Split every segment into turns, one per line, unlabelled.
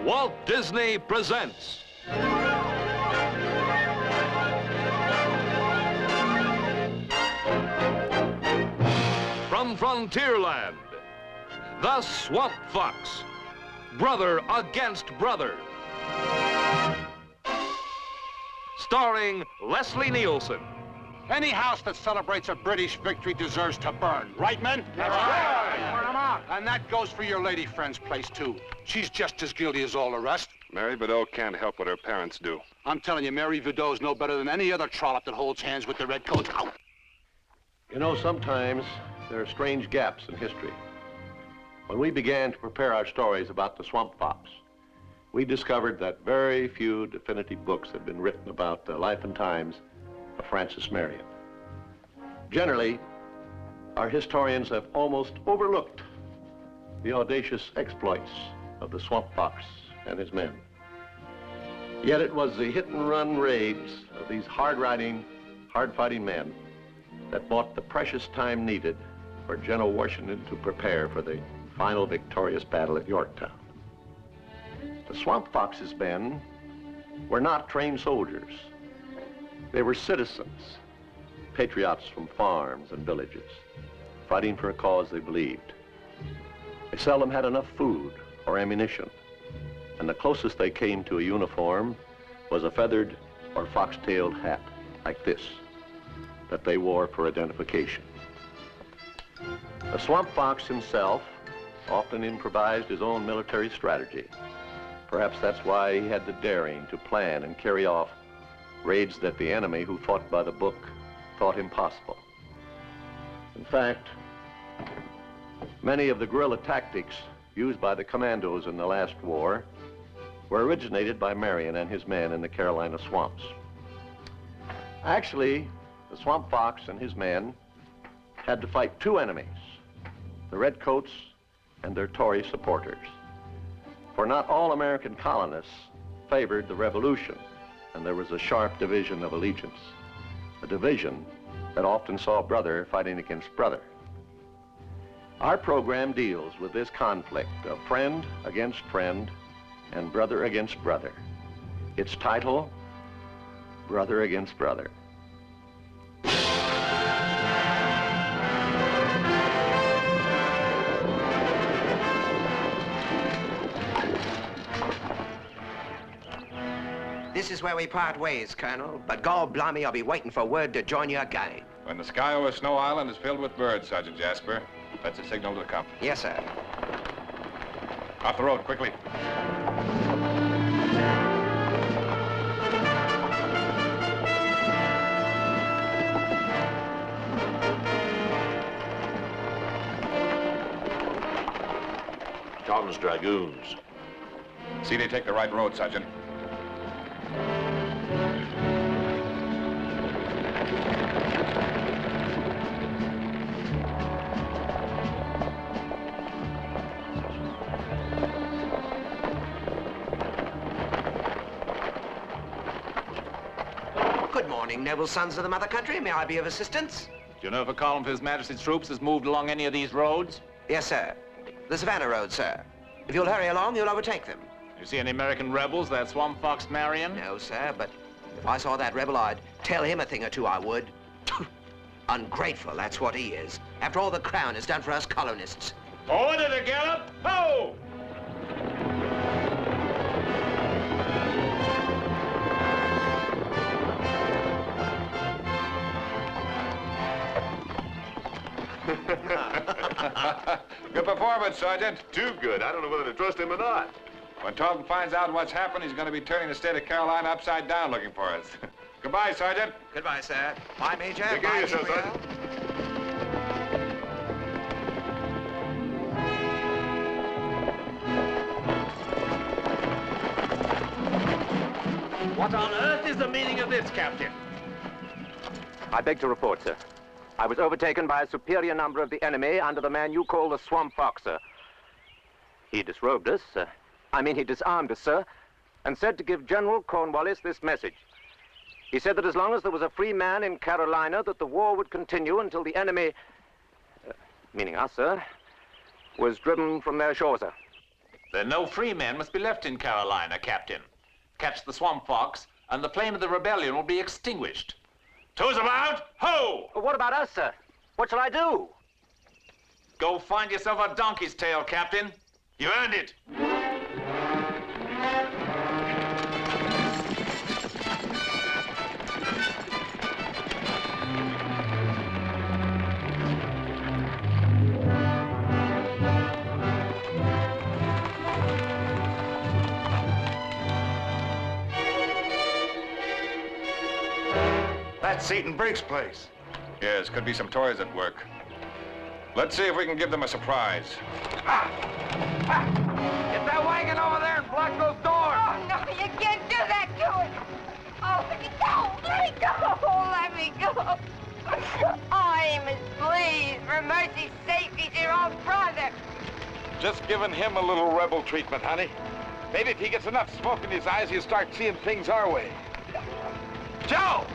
Walt Disney presents from Frontierland, the Swamp Fox, brother against brother. Starring Leslie Nielsen.
Any house that celebrates a British victory deserves to burn. Right, men?
That's right.
Burn 'em out. And that goes for your lady friend's place, too. She's just as guilty as all the rest.
Mary Vidot can't help what her parents do.
I'm telling you, Mary Vidot's no better than any other trollop that holds hands with the redcoats. Ow!
You know, sometimes there are strange gaps in history. When we began to prepare our stories about the Swamp Fox, we discovered that very few definitive books had been written about the life and times of Francis Marion. Generally, our historians have almost overlooked the audacious exploits of the Swamp Fox and his men. Yet it was the hit-and-run raids of these hard-riding, hard-fighting men that bought the precious time needed for General Washington to prepare for the final victorious battle at Yorktown. The Swamp Fox's men were not trained soldiers. They were citizens, patriots from farms and villages, fighting for a cause they believed. They seldom had enough food or ammunition, and the closest they came to a uniform was a feathered or fox-tailed hat like this that they wore for identification. The Swamp Fox himself often improvised his own military strategy. Perhaps that's why he had the daring to plan and carry off raids that the enemy who fought by the book thought impossible. In fact, many of the guerrilla tactics used by the commandos in the last war were originated by Marion and his men in the Carolina swamps. Actually, the Swamp Fox and his men had to fight two enemies, the Redcoats and their Tory supporters. For not all American colonists favored the Revolution, and there was a sharp division of allegiance, a division that often saw brother fighting against brother. Our program deals with this conflict of friend against friend and brother against brother. Its title, Brother Against Brother.
This is where we part ways, Colonel, but God blimey, I'll be waiting for word to join you again.
When the sky over Snow Island is filled with birds, Sergeant Jasper, that's a signal to come.
Yes, sir.
Off the road, quickly.
Tom's Dragoons.
See they take the right road, Sergeant.
Good morning, noble sons of the mother country. May I be of assistance?
Do you know if a column of His Majesty's troops has moved along any of these roads?
Yes, sir. The Savannah Road, sir. If you'll hurry along, you'll overtake them.
You see any American rebels, that Swamp Fox Marion?
No, sir, but if I saw that rebel, I'd tell him a thing or two, I would. Ungrateful, that's what he is. After all the Crown has done for us colonists.
Order to gallop! Ho!
Good performance, Sergeant.
Too good. I don't know whether to trust him or not.
When Todd finds out what's happened, he's going to be turning the state of Carolina upside down looking for us. Goodbye, Sergeant.
Goodbye, sir. Bye, Major.
Take care
Bye,
of yourself,
Gabriel.
Sergeant.
What on earth is the meaning of this, Captain?
I beg to report, sir. I was overtaken by a superior number of the enemy under the man you call the Swamp Fox, sir. He disrobed us, he disarmed us, sir, and said to give General Cornwallis this message. He said that as long as there was a free man in Carolina, that the war would continue until the enemy... meaning us, sir, was driven from their shore, sir.
Then no free men must be left in Carolina, Captain. Catch the Swamp Fox, and the flame of the rebellion will be extinguished. Toes about, ho!
What about us, sir? What shall I do?
Go find yourself a donkey's tail, Captain. You earned it.
That's Seton Briggs' place.
Yes, could be some Tories at work. Let's see if we can give them a surprise.
Get that wagon over there and block those doors.
Oh, no, you can't do that to it. Oh, let me go. Let me go. Let me go. Oh, Amos, please, for mercy's sake, he's your own brother.
Just giving him a little rebel treatment, honey. Maybe if he gets enough smoke in his eyes, he'll start seeing things our way.
Joe!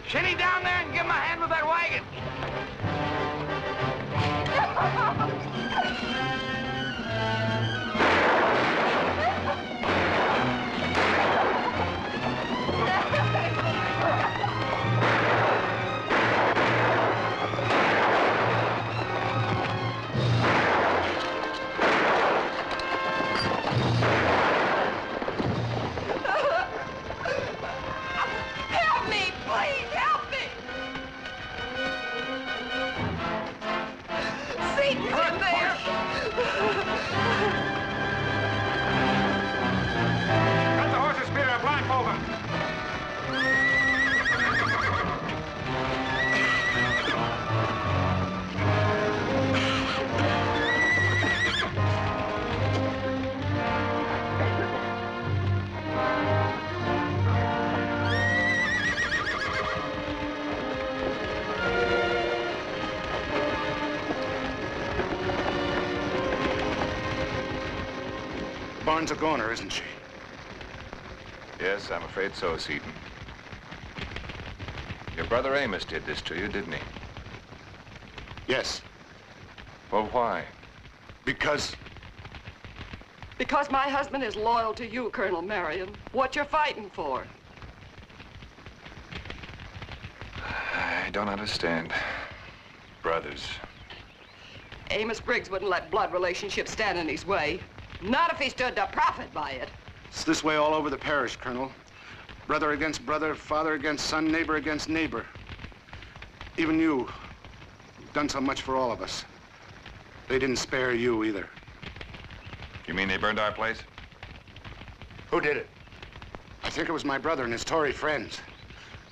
Shinny down there and give him a hand with that wagon.
Help me, please, help me. Seton's in there.
Cut the horses, Peter, and blindfold them.
Barnes a goner, isn't she?
Yes, I'm afraid so, Seton. Your brother Amos did this to you, didn't he?
Yes,
Well, why?
because
Because my husband is loyal to you, Colonel Marion. What you're fighting for.
I don't understand. Brothers.
Amos Briggs wouldn't let blood relationships stand in his way. Not if he stood to profit by it.
it's this way all over the parish, Colonel. Brother against brother, father against son, neighbor against neighbor. Even you've done so much for all of us. They didn't spare you either.
You mean they burned our place?
Who did it? I think it was my brother and his Tory friends.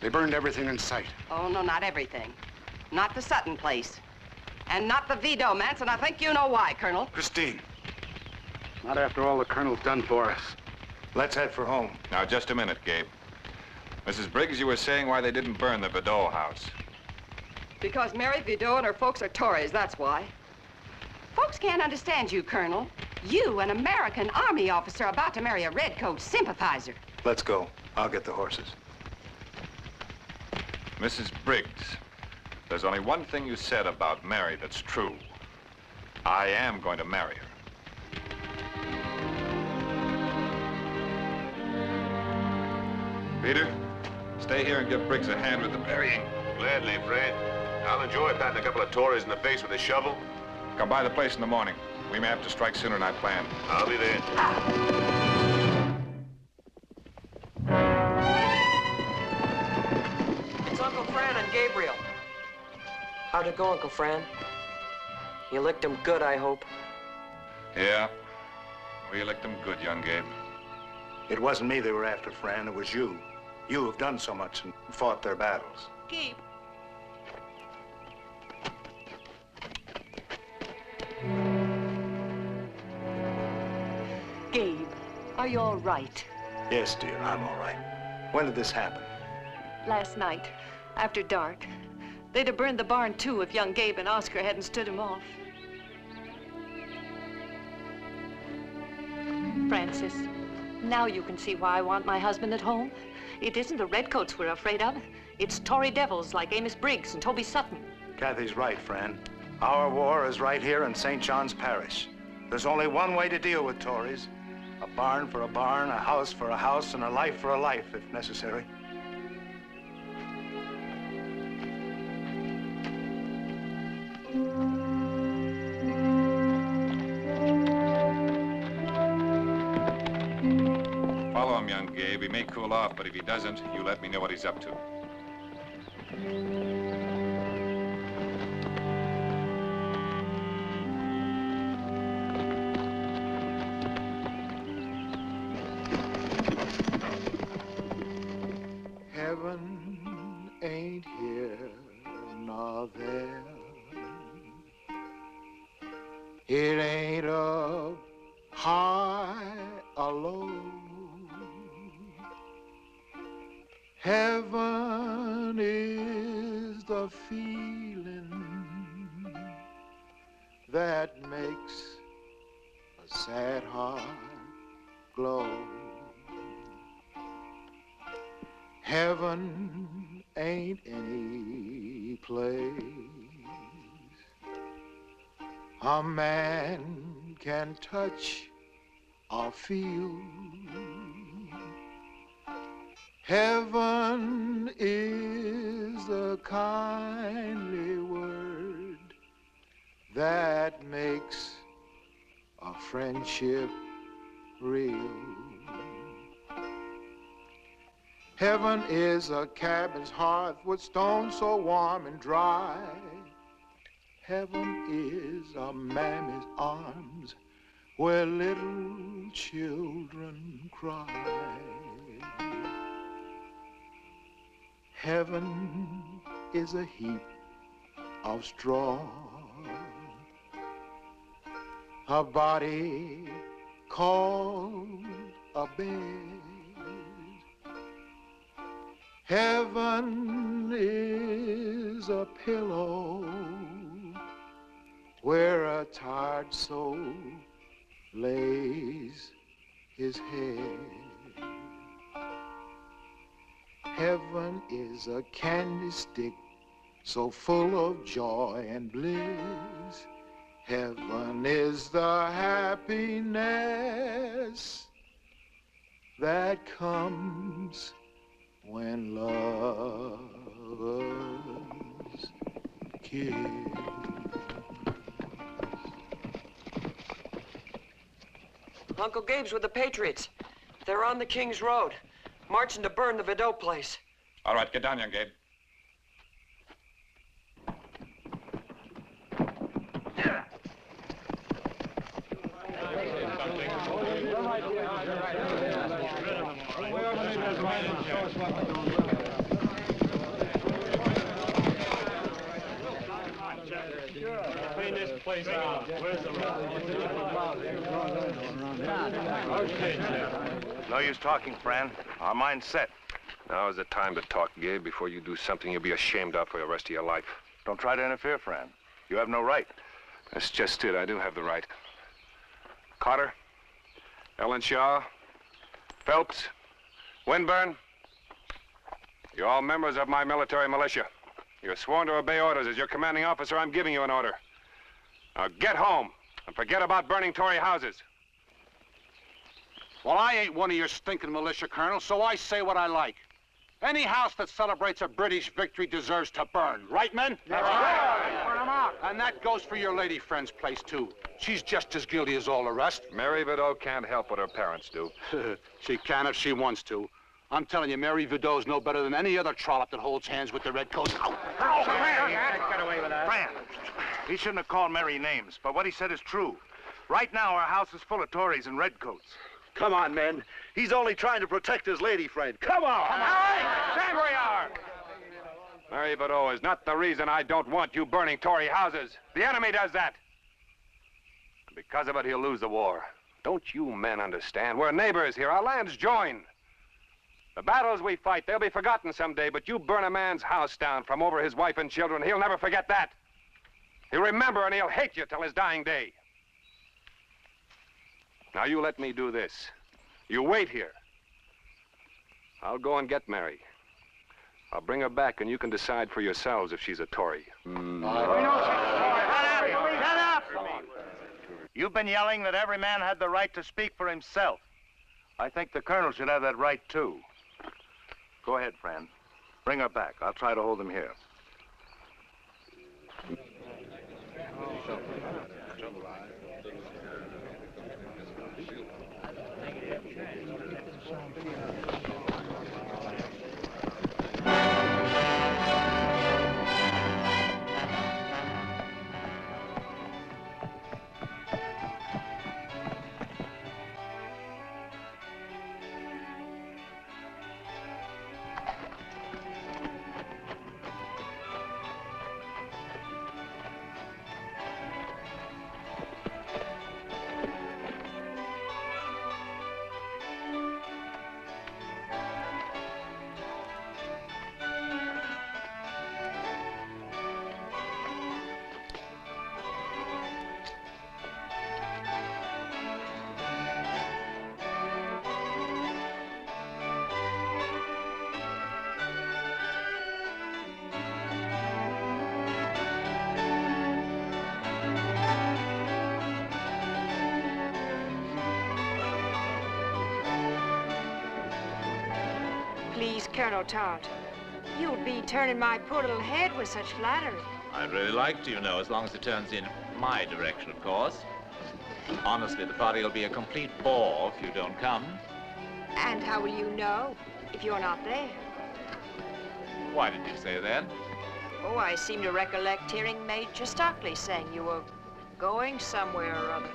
They burned everything in sight.
Oh, no, not everything. Not the Sutton place. And not the Vido manse, and I think you know why, Colonel.
Christine. Not after all the Colonel's done for us. Let's head for home.
Now, just a minute, Gabe. Mrs. Briggs, you were saying why they didn't burn the Vidal house.
Because Mary Vido and her folks are Tories, that's why. Folks can't understand you, Colonel. You, an American Army officer about to marry a redcoat sympathizer.
Let's go. I'll get the horses.
Mrs. Briggs, there's only one thing you said about Mary that's true. I am going to marry her. Peter, stay here and give Briggs a hand with the burying.
Gladly, Fred. I'll enjoy patting a couple of Tories in the face with a shovel.
Come by the place in the morning. We may have to strike sooner than I planned.
I'll be there.
It's Uncle Fran and Gabriel. How'd it go, Uncle Fran? You licked him good, I hope.
Yeah. We licked them good, young Gabe.
It wasn't me they were after, Fran. It was you. You have done so much and fought their battles.
Gabe. Gabe, are you all right?
Yes, dear, I'm all right. When did this happen?
Last night, after dark. They'd have burned the barn, too, if young Gabe and Oscar hadn't stood him off. Francis, now you can see why I want my husband at home. It isn't the redcoats we're afraid of. It's Tory devils like Amos Briggs and Toby Sutton.
Kathy's right, Fran. Our war is right here in St. John's Parish. There's only one way to deal with Tories. A barn for a barn, a house for a house, and a life for a life, if necessary.
Follow him, young Gabe. He may cool off, but if he doesn't, you let me know what he's up to.
Heaven ain't here nor there. It ain't up high or low. Heaven is the feeling that makes a sad heart glow. Heaven ain't any place a man can touch or feel. Heaven is the kindly word that makes a friendship real. Heaven is a cabin's hearth with stones so warm and dry. Heaven is a mammy's arms where little children cry. Heaven is a heap of straw, a body called a bed. Heaven is a pillow where a tired soul lays his head. Heaven is a candy stick so full of joy and bliss. Heaven is the happiness that comes when lovers kiss.
Uncle Gabe's with the Patriots. They're on the King's Road, marching to burn the Vidot place.
All right, get down, young Gabe.
Clean this place out. Where's the
No use talking, Fran. Our mind's set.
Now is the time to talk, Gabe, before you do something you'll be ashamed of for the rest of your life.
Don't try to interfere, Fran. You have no right.
That's just it. I do have the right. Carter, Ellen Shaw, Phelps, Winburn, you're all members of my military militia. You're sworn to obey orders. As your commanding officer, I'm giving you an order. Now get home and forget about burning Tory houses.
Well, I ain't one of your stinking militia, Colonel, so I say what I like. Any house that celebrates a British victory deserves to burn. Right, men? That's right. Burn them out. And that goes for your lady friend's place, too. She's just as guilty as all the rest.
Mary Vidot can't help what her parents do.
She can if she wants to. I'm telling you, Mary Vidot's no better than any other trollop that holds hands with the redcoats. Ow!
Ow! Fran! Get away with that. Fran, he shouldn't have called Mary names, but what he said is true. Right now, our house is full of Tories and redcoats.
Come on, men. He's only trying to protect his lady friend. Come on!
All right, stand where you are. Mary Vidot is not the reason I don't want you burning Tory houses. The enemy does that. Because of it, he'll lose the war. Don't you men understand? We're neighbors here. Our lands join. The battles we fight, they'll be forgotten someday, but you burn a man's house down from over his wife and children, he'll never forget that. He'll remember and he'll hate you till his dying day. Now you let me do this. You wait here. I'll go and get Mary. I'll bring her back and you can decide for yourselves if she's a Tory.
We know she's a Tory. You've been yelling that every man had the right to speak for himself. I think the colonel should have that right, too. Go ahead, friend. Bring her back. I'll try to hold them here.
Please, Colonel Tart, you'll be turning my poor little head with such flattery.
I'd really like to, you know, as long as it turns in my direction, of course. Honestly, the party will be a complete bore if you don't come.
And how will you know if you're not there?
Why did you say that?
Oh, I seem to recollect hearing Major Stockley saying you were going somewhere or other.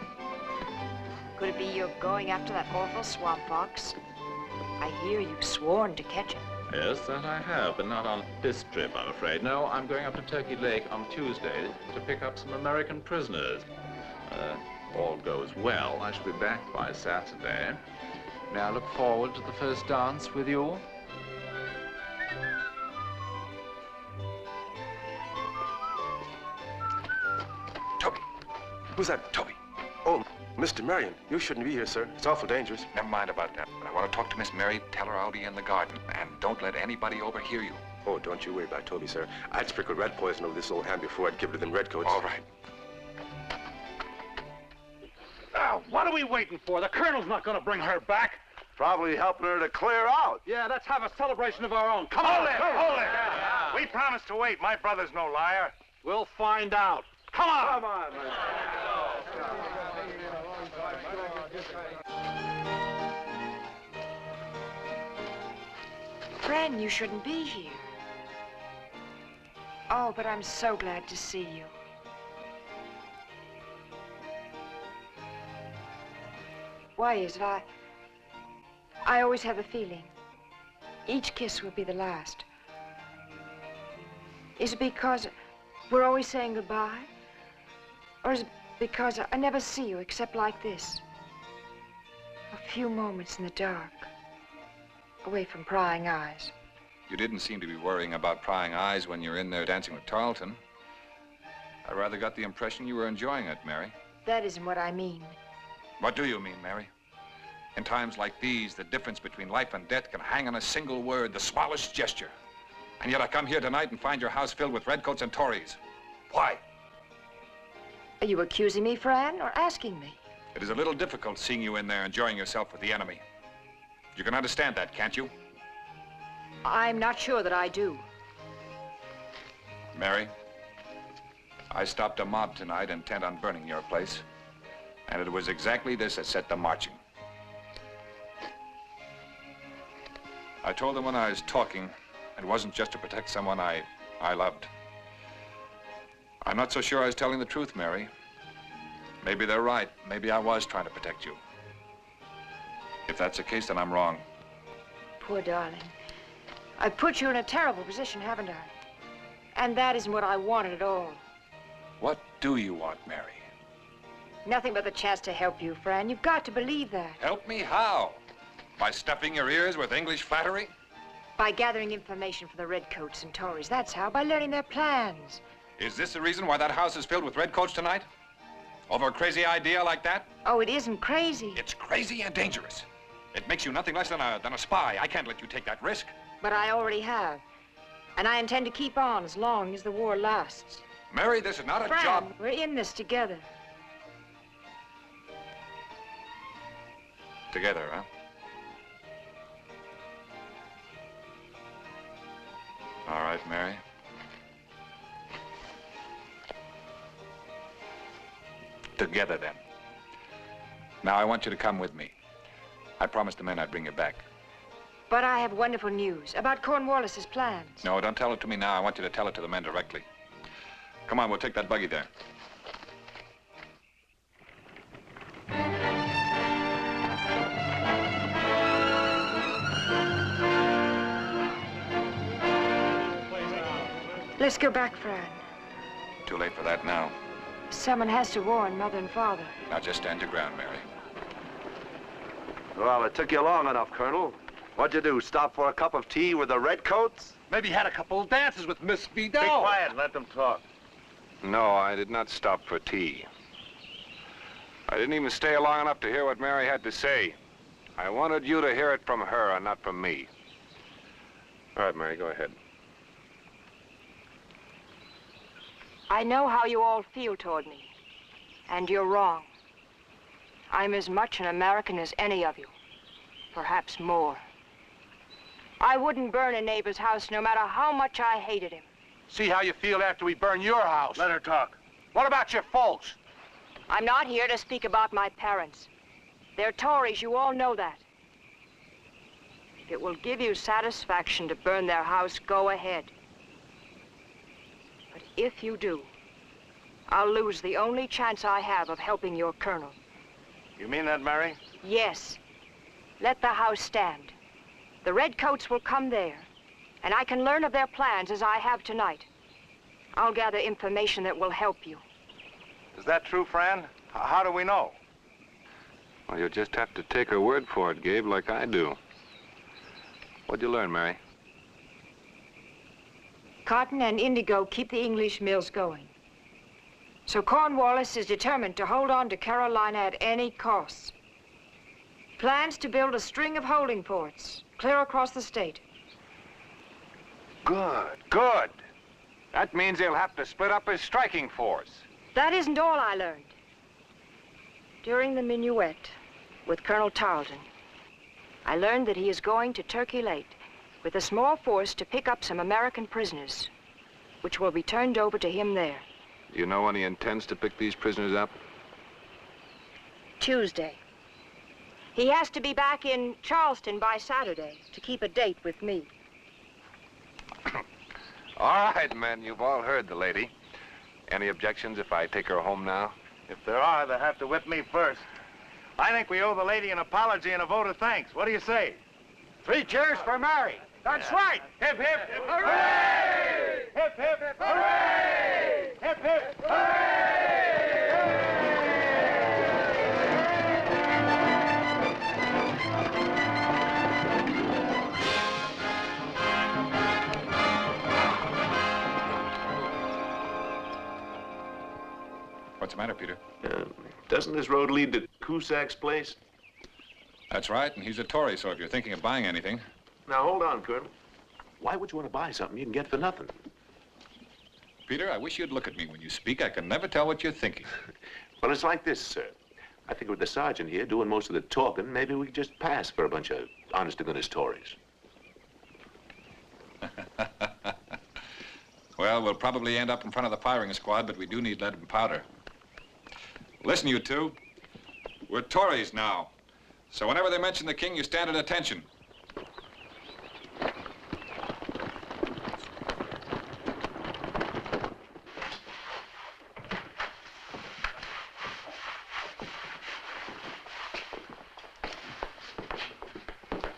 Could it be you're going after that awful swamp fox? I hear you've sworn to catch him.
Yes, that I have, but not on this trip, I'm afraid. No, I'm going up to Turkey Lake on Tuesday to pick up some American prisoners. All goes well, I shall be back by Saturday. May I look forward to the first dance with you?
Toby. Who's that, Toby? Oh, Mr. Marion, you shouldn't be here, sir. It's awful dangerous.
Never mind about that. I want to talk to Miss Mary. Tell her I'll be in the garden. And don't let anybody overhear you.
Oh, don't you worry about Toby, sir. I'd sprinkle red poison over this old hand before I'd give it to them redcoats.
All right.
Now, what are we waiting for? The colonel's not going to bring her back.
Probably helping her to clear out.
Yeah, let's have a celebration of our own. Come
Hold
on,
it, hold it. We promised to wait. My brother's no liar.
We'll find out. Come on.
Come on, man.
Friend, you shouldn't be here. Oh, but I'm so glad to see you. Why is it I always have a feeling each kiss will be the last. Is it because we're always saying goodbye? Or is it because I never see you except like this? A few moments in the dark, away from prying eyes.
You didn't seem to be worrying about prying eyes when you were in there dancing with Tarleton. I rather got the impression you were enjoying it, Mary.
That isn't what I mean.
What do you mean, Mary? In times like these, the difference between life and death can hang on a single word, the smallest gesture. And yet I come here tonight and find your house filled with redcoats and Tories. Why?
Are you accusing me, Fran, or asking me?
It is a little difficult seeing you in there enjoying yourself with the enemy. You can understand that, can't you?
I'm not sure that I do.
Mary, I stopped a mob tonight intent on burning your place. And it was exactly this that set them marching. I told them when I was talking, it wasn't just to protect someone I loved. I'm not so sure I was telling the truth, Mary. Maybe they're right. Maybe I was trying to protect you. If that's the case, then I'm wrong.
Poor darling. I've put you in a terrible position, haven't I? And that isn't what I wanted at all.
What do you want, Mary?
Nothing but the chance to help you, Fran. You've got to believe that.
Help me how? By stuffing your ears with English flattery?
By gathering information from the redcoats and Tories. That's how. By learning their plans.
Is this the reason why that house is filled with redcoats tonight? Over a crazy idea like that?
Oh, it isn't crazy.
It's crazy and dangerous. It makes you nothing less than a spy. I can't let you take that risk.
But I already have. And I intend to keep on as long as the war lasts.
Mary, this is not a
Fran,
job.
we're in this together.
Together, huh? All right, Mary. Together, then. Now, I want you to come with me. I promised the men I'd bring you back.
But I have wonderful news about Cornwallis's plans.
No, don't tell it to me now. I want you to tell it to the men directly. Come on, we'll take that buggy there.
Let's go back, Fran.
Too late for that now.
Someone has to warn Mother and Father.
Now just stand your ground, Mary.
Well, it took you long enough, Colonel. What'd you do, stop for a cup of tea with the redcoats?
Maybe had a couple of dances with Miss Vidal.
Be quiet, let them talk.
No, I did not stop for tea. I didn't even stay long enough to hear what Mary had to say. I wanted you to hear it from her and not from me. All right, Mary, go ahead.
I know how you all feel toward me, and you're wrong. I'm as much an American as any of you, perhaps more. I wouldn't burn a neighbor's house no matter how much I hated him.
See how you feel after we burn your house.
Let her talk.
What about your folks?
I'm not here to speak about my parents. They're Tories, you all know that. If it will give you satisfaction to burn their house, go ahead. But if you do, I'll lose the only chance I have of helping your colonel.
You mean that, Mary?
Yes. Let the house stand. The redcoats will come there, and I can learn of their plans as I have tonight. I'll gather information that will help you.
Is that true, Fran? How do we know?
Well, you'll just have to take her word for it, Gabe, like I do. What'd you learn, Mary?
Cotton and indigo keep the English mills going. So Cornwallis is determined to hold on to Carolina at any cost. Plans to build a string of holding ports clear across the state.
Good, good. That means he'll have to split up his striking force.
That isn't all I learned. During the minuet with Colonel Tarleton, I learned that he is going to Turkey Lake with a small force to pick up some American prisoners, which will be turned over to him there.
Do you know when he intends to pick these prisoners up?
Tuesday. He has to be back in Charleston by Saturday to keep a date with me.
All right, men, you've all heard the lady. Any objections if I take her home now?
If there are, they'll have to whip me first. I think we owe the lady an apology and a vote of thanks. What do you say?
3 cheers for Mary. That's right. Hip, hip, hooray! Hip, hip, hooray! Hip, hip, hooray!
What's the matter, Peter?
Doesn't this road lead to Cusac's place?
That's right, and he's a Tory, so if you're thinking of buying anything...
Now, hold on, Colonel. Why would you want to buy something you can get for nothing?
Peter, I wish you'd look at me when you speak. I can never tell what you're thinking.
Well, it's like this, sir. I think with the sergeant here doing most of the talking, maybe we could just pass for a bunch of honest-to-goodness Tories.
Well, we'll probably end up in front of the firing squad, but we do need lead and powder. Listen, you two. We're Tories now. So whenever they mention the king, you stand at attention.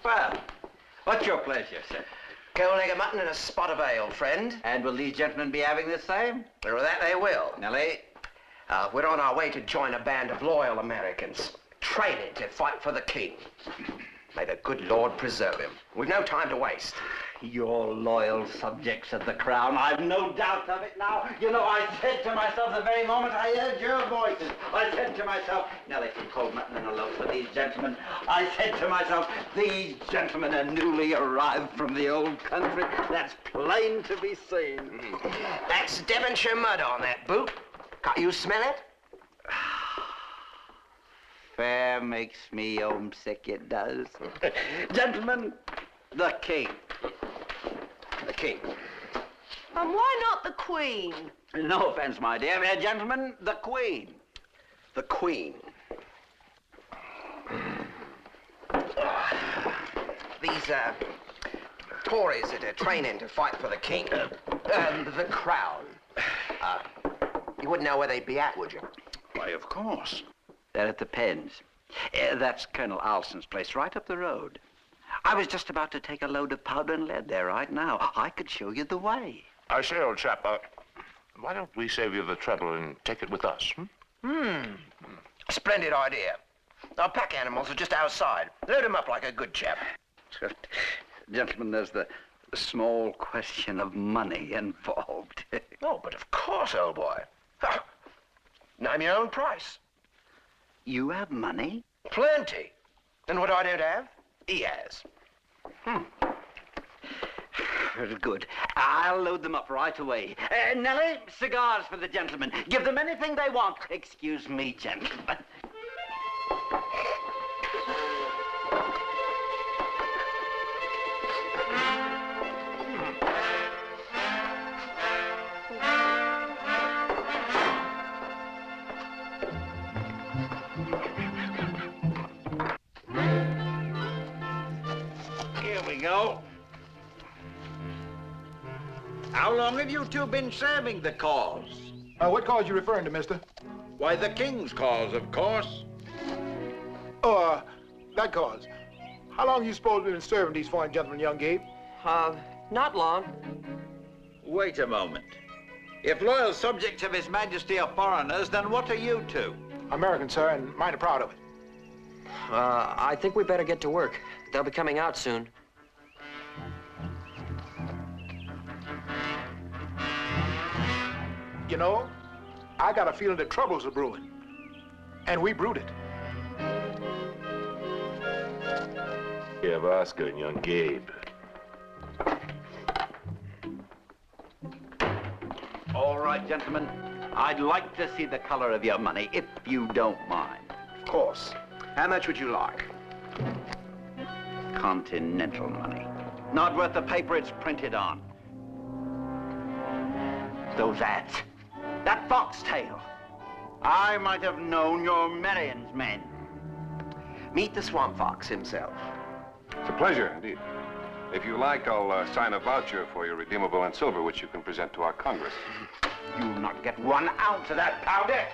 Well, what's your pleasure, sir? Cold leg of mutton and a spot of ale, friend.
And will these gentlemen be having the same?
Well, that they will. Nellie, we're on our way to join a band of loyal Americans, training to fight for the king. May the good Lord preserve him. We've no time to waste.
You're loyal subjects of the crown. I've no doubt of it now. You know, I said to myself the very moment I heard your voices, I said to myself, now there's some cold mutton and a loaf for these gentlemen. I said to myself, these gentlemen are newly arrived from the old country. That's plain to be seen.
That's Devonshire mud on that boot. Can't you smell it?
affair makes me homesick, it does. Gentlemen, the king.
The king. And why not the queen?
No offense, my dear. Gentlemen, the queen.
The queen. These, Tories that are training to fight for the king, and the crown. You wouldn't know where they'd be at, would you?
Why, of course. They're at the Pens. That's Colonel Alston's place, right up the road. I was just about to take a load of powder and lead there right now. I could show you the way.
I say, old chap, why don't we save you the trouble and take it with us?
Splendid idea. Our pack animals are just outside. Load them up like a good chap.
Gentlemen, there's the small question of money involved.
Oh, but of course, old boy. Name your own price.
You have money?
Plenty. And what I don't have, he has.
Very good. I'll load them up right away. Nellie, cigars for the gentlemen. Give them anything they want. Excuse me, gentlemen.
Here we go. How long have you two been serving the cause?
What cause you referring to, mister?
Why, the king's cause, of course.
Oh, that cause. How long you supposed to been serving these fine gentlemen, young Gabe?
Not long.
Wait a moment. If loyal subjects of His Majesty are foreigners, then what are you two?
American, sir, and mighty proud of it.
I think we better get to work. They'll be coming out soon.
You know, I got a feeling that troubles are brewing. And we brewed it.
You have Oscar and young Gabe.
All right, gentlemen. I'd like to see the color of your money, if you don't mind.
Of course. How much would you like?
Continental money. Not worth the paper it's printed on. Those ads. That foxtail. I might have known you're Marion's men.
Meet the swamp fox himself.
It's a pleasure, indeed. If you like, I'll sign a voucher for your redeemable in silver, which you can present to our Congress.
You'll not get 1 ounce of that powder.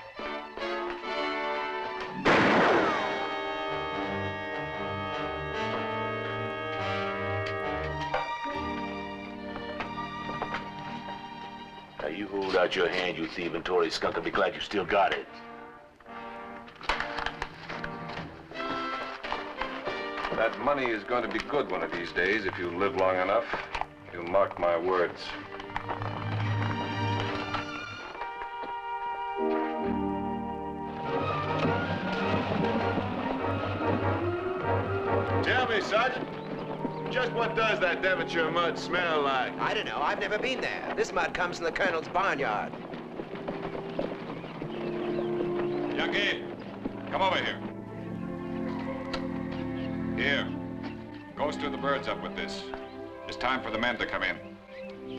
Now, you hold out your hand, you thieving Tory skunk. I'll be glad you still got it.
That money is going to be good one of these days if you live long enough. You mark my words.
Tell me, Sergeant, just what does that Devonshire mud smell like?
I don't know. I've never been there. This mud comes from the Colonel's barnyard.
Young Gabe, come over here. Here. Go stir the birds up with this. It's time for the men to come in.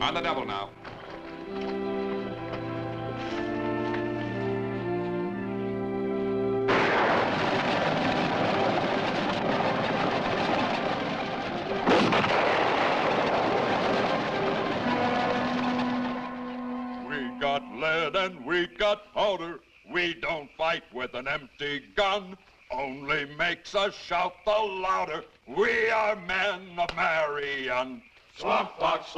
On the double now.
We got lead and we got powder. We don't fight with an empty gun. Only makes us shout the louder. We are men of Marion.
Swamp fox,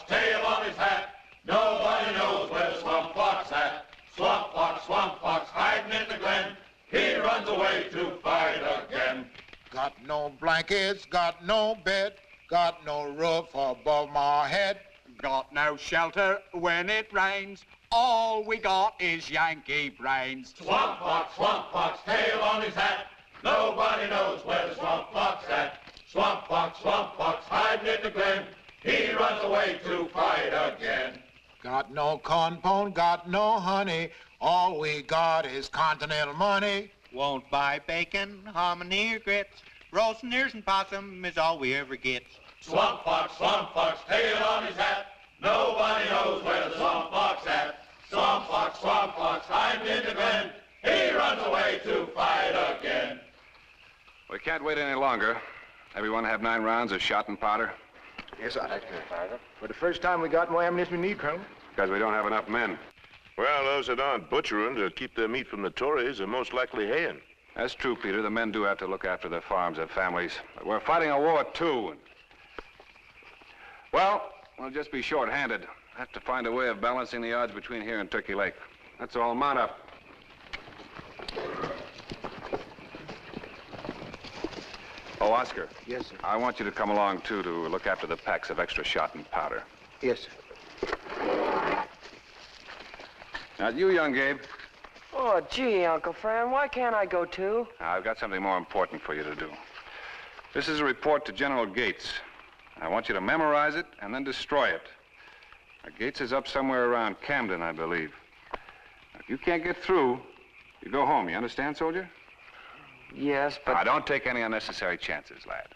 tail on his hat. Nobody knows where the swamp fox at. Swamp fox, hiding in the glen. He runs away to fight again.
Got no blankets, got no bed, got no roof above my head.
Got no shelter when it rains. All we got is Yankee brains.
Swamp fox, tail on his hat. Nobody knows where the swamp fox at. Swamp fox, hiding in the glen. He runs away to fight again.
Got no corn pone, got no honey. All we got is continental money.
Won't buy bacon, hominy, or grits. Roasting ears and possum is all we ever get.
Swamp fox, tail on his hat. Nobody knows where the swamp fox at. Swamp fox, hiding in the glen. He runs away to fight again.
We can't wait any longer. Everyone have 9 rounds of shot and powder?
Yes, sir. For the first time, we got more ammunition we need, Colonel.
Because we don't have enough men.
Well, those that aren't butchering to keep their meat from the Tories are most likely haying.
That's true, Peter. The men do have to look after their farms, their families. But we're fighting a war, too. Well, we'll just be short-handed. Have to find a way of balancing the odds between here and Turkey Lake. That's all. Mount up. Oh, Oscar.
Yes, sir.
I want you to come along, too, to look after the packs of extra shot and powder.
Yes, sir.
Now, you, young Gabe.
Oh, gee, Uncle Fran, why can't I go too?
I've got something more important for you to do. This is a report to General Gates. I want you to memorize it and then destroy it. Now, Gates is up somewhere around Camden, I believe. Now, if you can't get through, you go home. You understand, soldier?
Yes, but...
Now, don't take any unnecessary chances, lad.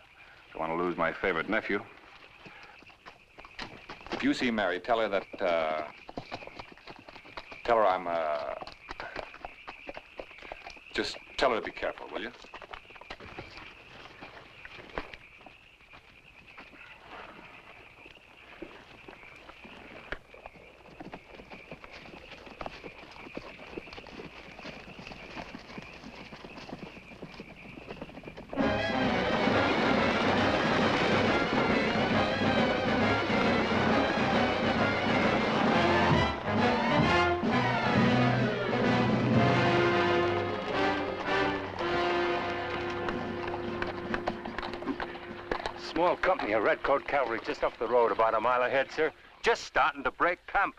Don't want to lose my favorite nephew. If you see Mary, tell her that, tell her I'm, just tell her to be careful, will you?
Small company of Redcoat cavalry just up the road, about a mile ahead, sir. Just starting to break camp.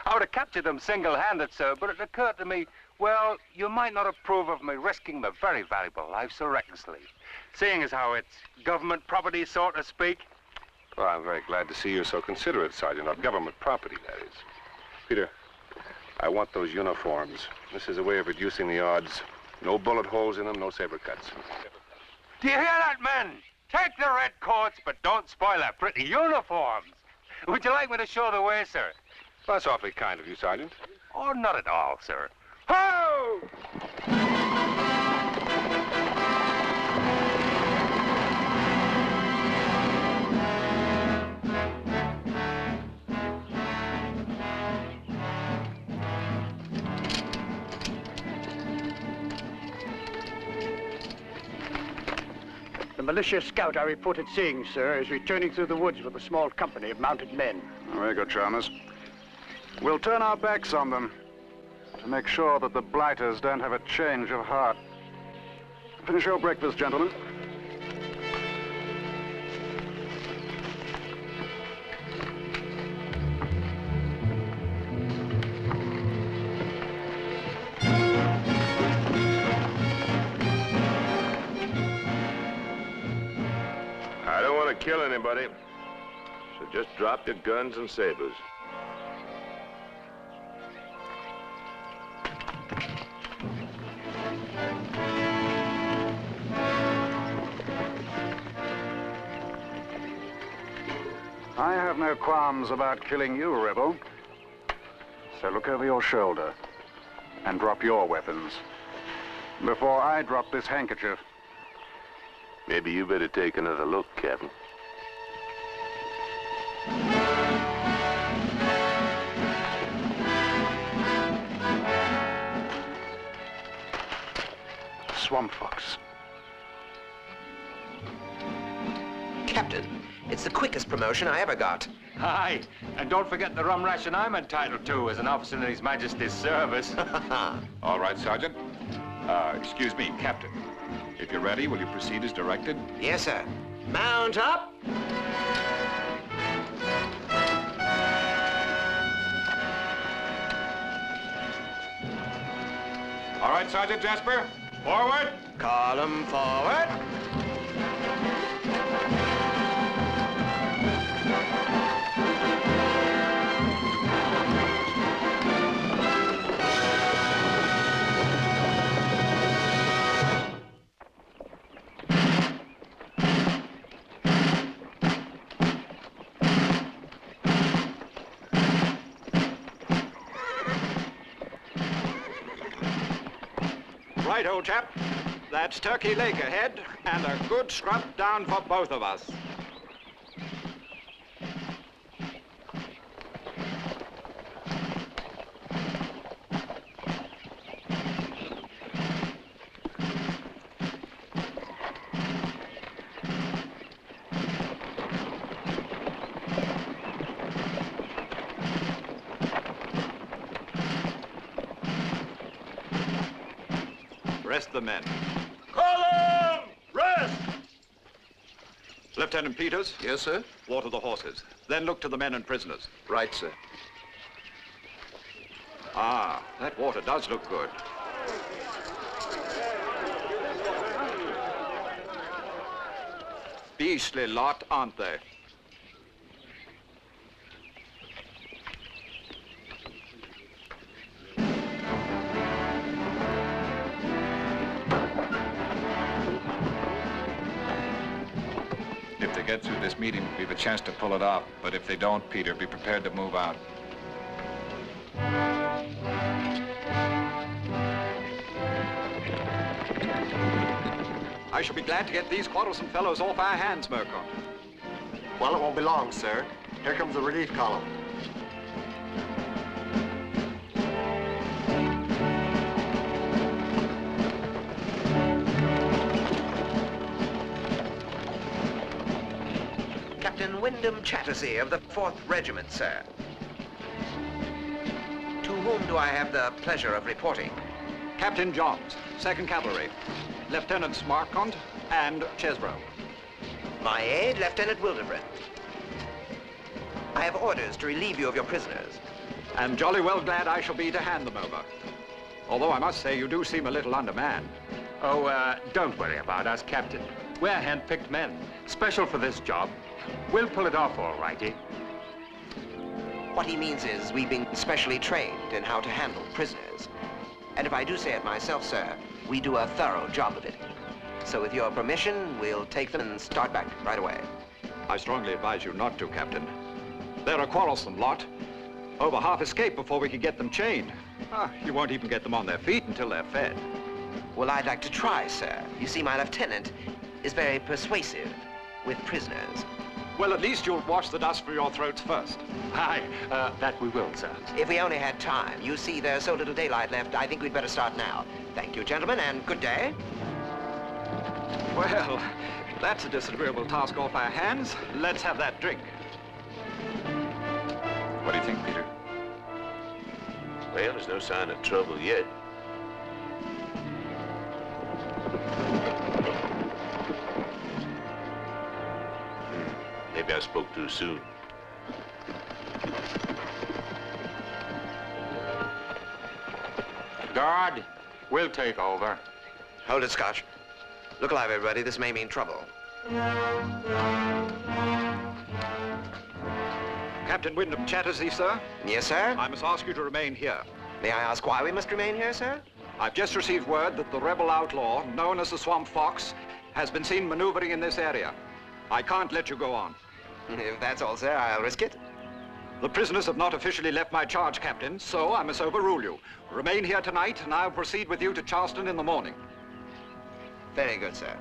I would have captured them single-handed, sir, but it occurred to me, well, you might not approve of me risking my very valuable life so recklessly. Seeing as how it's government property, so to speak.
Well, I'm very glad to see you're so considerate, Sergeant, of government property, that is. Peter, I want those uniforms. This is a way of reducing the odds. No bullet holes in them, no saber cuts.
Do you hear that, men? Take the red coats, but don't spoil their pretty uniforms. Would you like me to show the way, sir?
That's awfully kind of you, Sergeant.
Oh, not at all, sir. Ho!
The militia scout I reported seeing, sir, is returning through the woods with a small company of mounted men.
Very good, Chalmers. We'll turn our backs on them to make sure that the blighters don't have a change of heart. Finish your breakfast, gentlemen.
I don't want to kill anybody, so just drop your guns and sabers.
I have no qualms about killing you, rebel. So look over your shoulder and drop your weapons before I drop this handkerchief.
Maybe you better take another look, Captain.
Swamp fox.
Captain, it's the quickest promotion I ever got.
Aye, and don't forget the rum ration I'm entitled to as an officer in His Majesty's service.
All right, Sergeant. Excuse me, Captain. If you're ready, will you proceed as directed?
Yes, sir. Mount up.
All right, Sergeant Jasper. Forward.
Column forward.
Right, old chap. That's Turkey Lake ahead, and a good scrub down for both of us. Rest the men.
Column! Rest!
Lieutenant Peters?
Yes, sir?
Water the horses. Then look to the men and prisoners.
Right, sir.
Ah, that water does look good. Beastly lot, aren't they?
If they get through this meeting, we've a chance to pull it off. But if they don't, Peter, be prepared to move out.
I shall be glad to get these quarrelsome fellows off our hands, Mercant.
Well, it won't be long, sir. Here comes the relief column.
Captain Wyndham Chattersey of the 4th Regiment, sir. To whom do I have the pleasure of reporting?
Captain Johns, 2nd Cavalry. Lieutenants Marquand and Chesbrough.
My aide, Lieutenant Wilderbrand. I have orders to relieve you of your prisoners.
And jolly well glad I shall be to hand them over. Although I must say you do seem a little undermanned.
Oh, don't worry about us, Captain. We're hand-picked men, special for this job. We'll pull it off all righty.
What he means is we've been specially trained in how to handle prisoners. And if I do say it myself, sir, we do a thorough job of it. So with your permission, we'll take them and start back right away.
I strongly advise you not to, Captain. They're a quarrelsome lot. Over half escaped before we could get them chained. You won't even get them on their feet until they're fed.
Well, I'd like to try, sir. You see, my lieutenant is very persuasive with prisoners.
Well, at least you'll wash the dust from your throats first.
Aye, that we will, sir.
If we only had time. You see, there's so little daylight left, I think we'd better start now. Thank you, gentlemen, and good day.
Well, that's a disagreeable task off our hands. Let's have that drink.
What do you think, Peter?
Well, there's no sign of trouble yet. Maybe I spoke too soon.
Guard, we'll take over.
Hold it, Scotch. Look alive, everybody. This may mean trouble.
Captain Wyndham Chattersey, sir?
Yes, sir?
I must ask you to remain here.
May I ask why we must remain here, sir?
I've just received word that the rebel outlaw, known as the Swamp Fox, has been seen maneuvering in this area. I can't let you go on.
If that's all, sir, I'll risk it.
The prisoners have not officially left my charge, Captain, so I must overrule you. Remain here tonight, and I'll proceed with you to Charleston in the morning.
Very good, sir.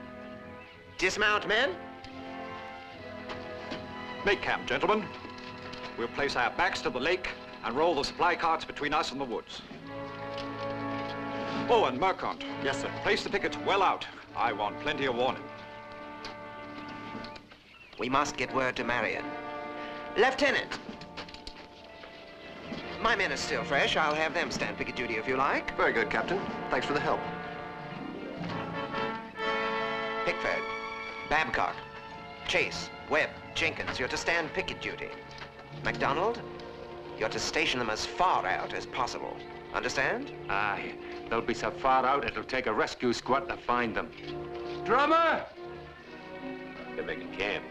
Dismount, men.
Make camp, gentlemen. We'll place our backs to the lake and roll the supply carts between us and the woods. Oh, and Mercant.
Yes, sir.
Place the pickets well out. I want plenty of warning.
We must get word to Marion. Lieutenant! My men are still fresh. I'll have them stand picket duty if you like.
Very good, Captain. Thanks for the help.
Pickford, Babcock, Chase, Webb, Jenkins, you're to stand picket duty. MacDonald, you're to station them as far out as possible. Understand?
Aye, they'll be so far out it'll take a rescue squad to find them. Drummer!
They're making camp.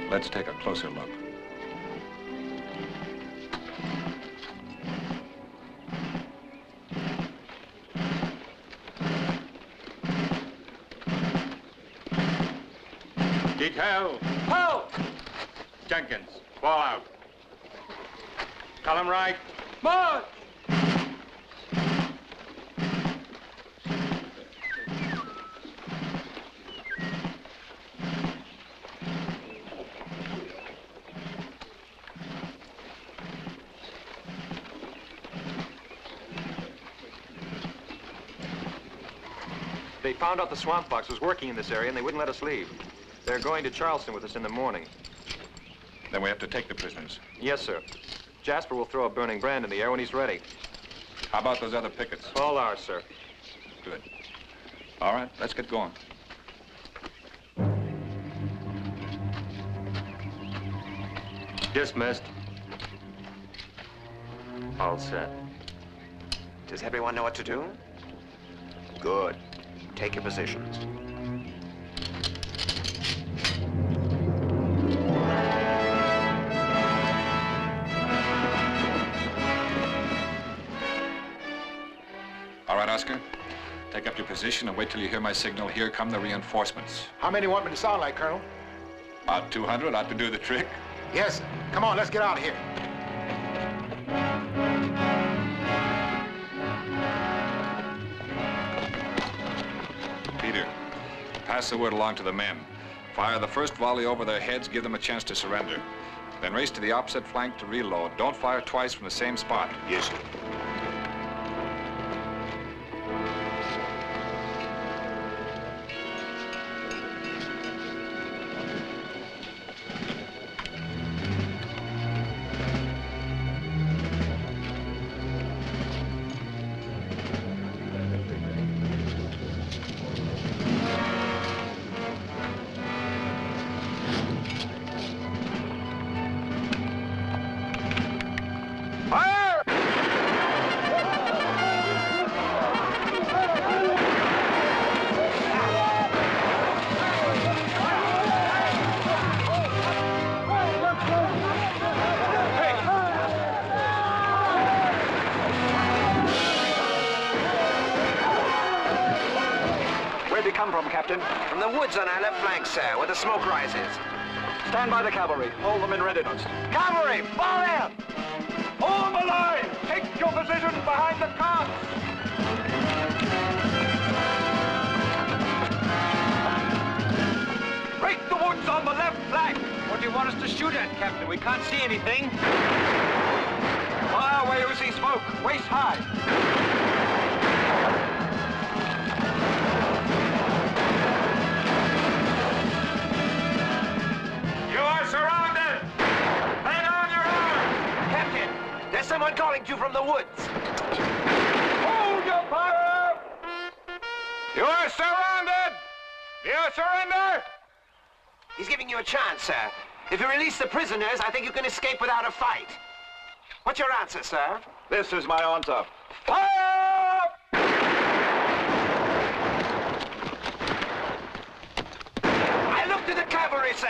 Let's take a closer look.
Detail, halt! Jenkins, fall out. Column right, march!
They found out the Swamp Fox was working in this area, and they wouldn't let us leave. They're going to Charleston with us in the morning.
Then we have to take the prisoners.
Yes, sir. Jasper will throw a burning brand in the air when he's ready.
How about those other pickets?
All ours, sir.
Good. All right, let's get going.
Dismissed. All set.
Does everyone know what to do? Good. Take your positions.
All right, Oscar. Take up your position and wait till you hear my signal. Here come the reinforcements.
How many want me to sound like, Colonel?
About 200 ought to do the trick.
Yes, sir. Come on, let's get out of here.
Peter, pass the word along to the men. Fire the first volley over their heads, give them a chance to surrender. Then race to the opposite flank to reload. Don't fire twice from the same spot.
Yes, sir.
From the woods on our left flank, sir, where the smoke rises.
Stand by the cavalry. Hold them in readiness.
Cavalry, fall in!
Hold the line! Take your position behind the carts! Break the woods on the left flank!
What do you want us to shoot at, Captain? We can't see anything.
Fire where you see smoke, waist high.
Surrounded! Lay down your arms! Captain, there's someone calling to you from the woods.
Hold your fire!
You are surrounded! Do you surrender?
He's giving you a chance, sir. If you release the prisoners, I think you can escape without a fight. What's your answer, sir?
This is my answer.
Fire! I look to the cavalry, sir.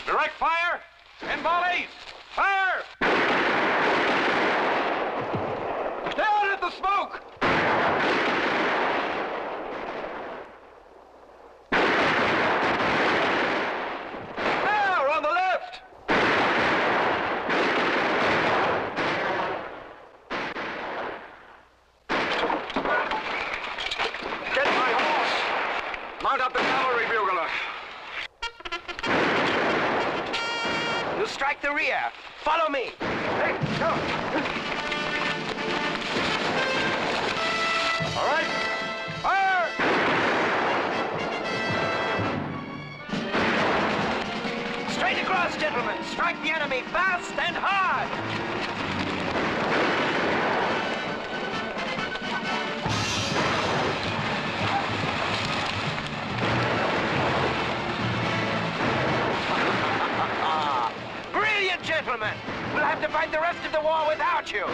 Direct fire! 10 volleys! Fire!
Down at the smoke! There, on the left! Get my horse! Mount up the cavalry bugler.
You strike the rear. Follow me.
Hey, go.
All right. Fire!
Straight across, gentlemen. Strike the enemy fast and hard. Gentlemen, we'll have to fight the rest of the war without you.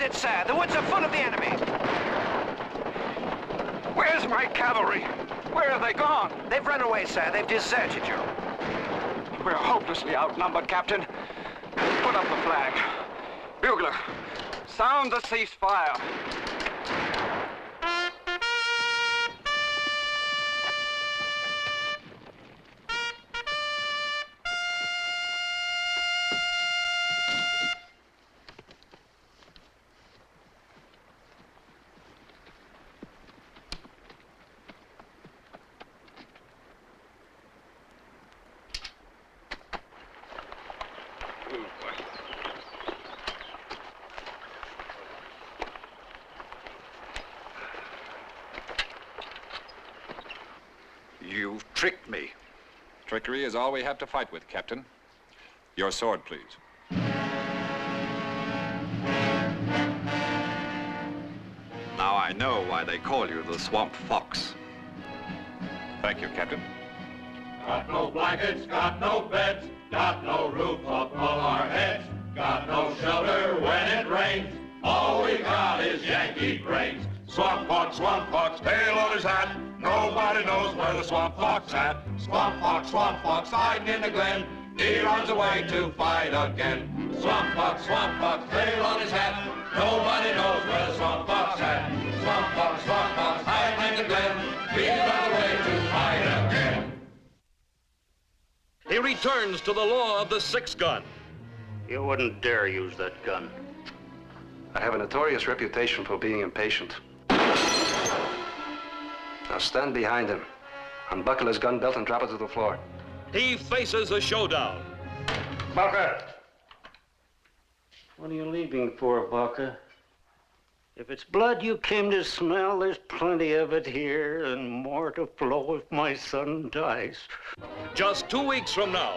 it, sir. The woods are full of the enemy.
Where's my cavalry? Where have they gone?
They've run away, sir. They've deserted you.
We're hopelessly outnumbered, Captain. Put up the flag. Bugler, sound the ceasefire.
You've tricked me.
Trickery is all we have to fight with, Captain. Your sword, please.
Now I know why they call you the Swamp Fox.
Thank you, Captain.
Got no blankets, got no beds, got no roof above our heads, got no shelter when it rains. All we got is Yankee brains. Swamp Fox, tail on his hat. Nobody knows where the Swamp Fox at. Swamp Fox, hiding in the glen. He runs away to fight again. Swamp Fox, tail on his hat. Nobody knows where the Swamp Fox at. Swamp Fox, hiding in the glen. He runs away to fight again.
He returns to the law of the 6-gun.
You wouldn't dare use that gun.
I have a notorious reputation for being impatient. Now stand behind him. Unbuckle his gun belt and drop it to the floor.
He faces a showdown.
Barker! What are you leaving for, Barker? If it's blood you came to smell, there's plenty of it here and more to flow if my son dies.
Just 2 weeks from now,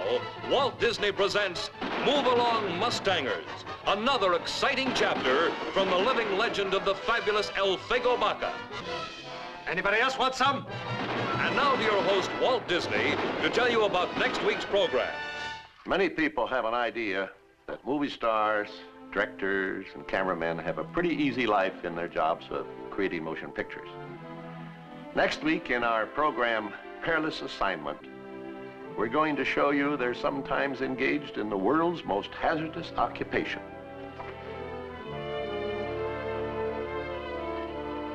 Walt Disney presents Move Along Mustangers, another exciting chapter from the living legend of the fabulous El Fego Baca.
Anybody else want some?
And now to your host, Walt Disney, to tell you about next week's program.
Many people have an idea that movie stars, directors, and cameramen have a pretty easy life in their jobs of creating motion pictures. Next week in our program, Perilous Assignment, we're going to show you they're sometimes engaged in the world's most hazardous occupation.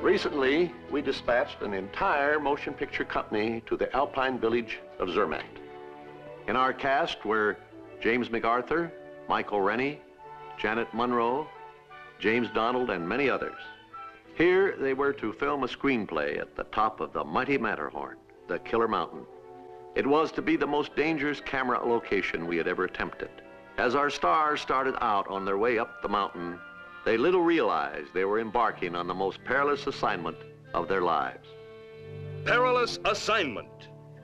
Recently, we dispatched an entire motion picture company to the Alpine village of Zermatt. In our cast were James MacArthur, Michael Rennie, Janet Munro, James Donald, and many others. Here they were to film a screenplay at the top of the mighty Matterhorn, the Killer Mountain. It was to be the most dangerous camera location we had ever attempted. As our stars started out on their way up the mountain, they little realized they were embarking on the most perilous assignment of their lives.
Perilous Assignment.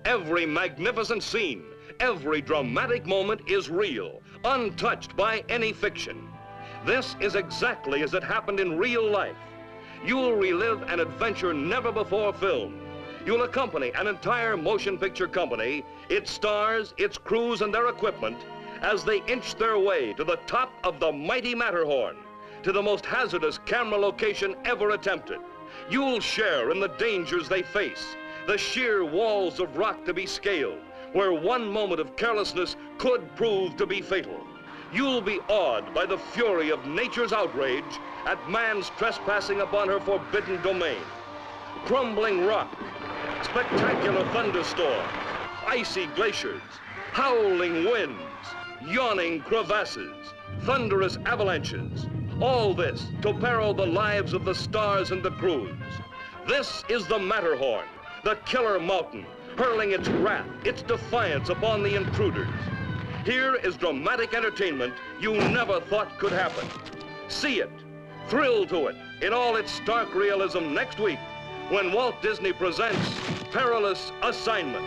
Every magnificent scene, every dramatic moment is real, untouched by any fiction. This is exactly as it happened in real life. You'll relive an adventure never before filmed. You'll accompany an entire motion picture company, its stars, its crews, and their equipment as they inch their way to the top of the mighty Matterhorn, to the most hazardous camera location ever attempted. You'll share in the dangers they face, the sheer walls of rock to be scaled, where one moment of carelessness could prove to be fatal. You'll be awed by the fury of nature's outrage at man's trespassing upon her forbidden domain. Crumbling rock, spectacular thunderstorms, icy glaciers, howling winds, yawning crevasses, thunderous avalanches, all this to peril the lives of the stars and the crews. This is the Matterhorn, the killer mountain, hurling its wrath, its defiance upon the intruders. Here is dramatic entertainment you never thought could happen. See it, thrill to it, in all its stark realism next week when Walt Disney presents Perilous Assignment.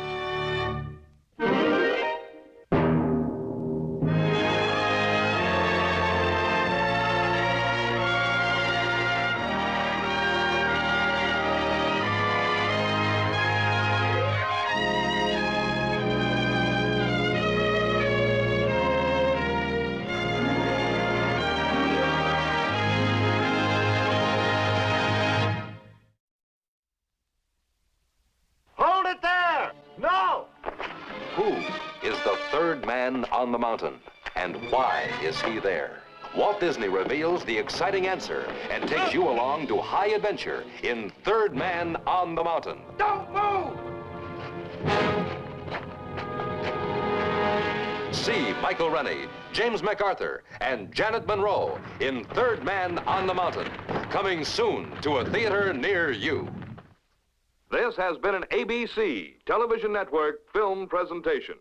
Man on the Mountain. And why is he there? Walt Disney reveals the exciting answer and takes you along to high adventure in Third Man on the Mountain.
Don't move!
See Michael Rennie, James MacArthur, and Janet Monroe in Third Man on the Mountain, coming soon to a theater near you.
This has been an ABC Television Network film presentation.